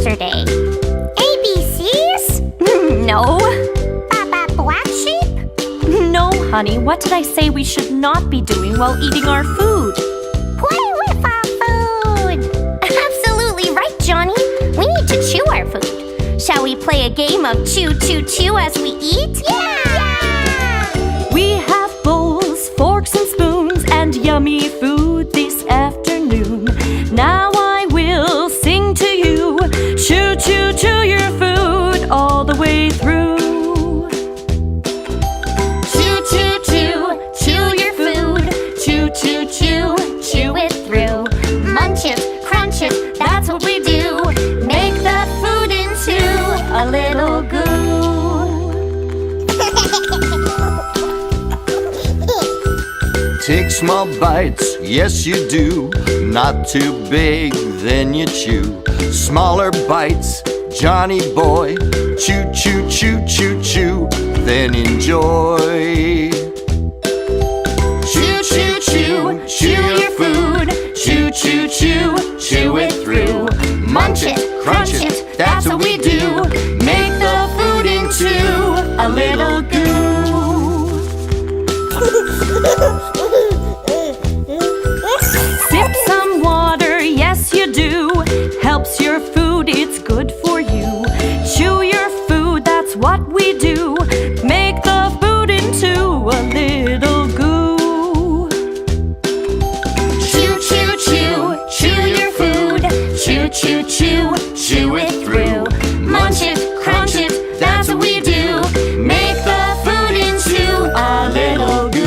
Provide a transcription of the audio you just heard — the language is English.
yesterday? ABCs? No. Black sheep? No, honey. What did I say we should not be doing while eating our food? Play with our food. Absolutely right, Johnny. We need to chew our food. Shall we play a game of chew, chew, chew as we eat? Yeah! We have bowls, forks and spoons, and yummy food this afternoon. Now I will sing to you. Chew, chew, chew your food all the way through. Chew, chew, chew, chew your food. Chew, chew, chew, chew it through. Munch it, crunch it, that's what we do. Make the food into a little goo. Take small bites, yes you do. Not too big, then you chew. Smaller bites, Johnny boy. Chew, chew, chew, chew, chew, then enjoy. Chew, chew, chew, chew your food. Chew, chew, chew, chew it through. Munch it, crunch it, that's what we do. Make the food into a little goo. Sip some water, yes you do. Helps your food, it's good for you. Chew your food, that's what we do. Make the food into a little goo. Chew, chew, chew, chew your food. Chew, chew, chew, chew it through. Munch it, crunch it, that's what we do. Make the food into a little goo.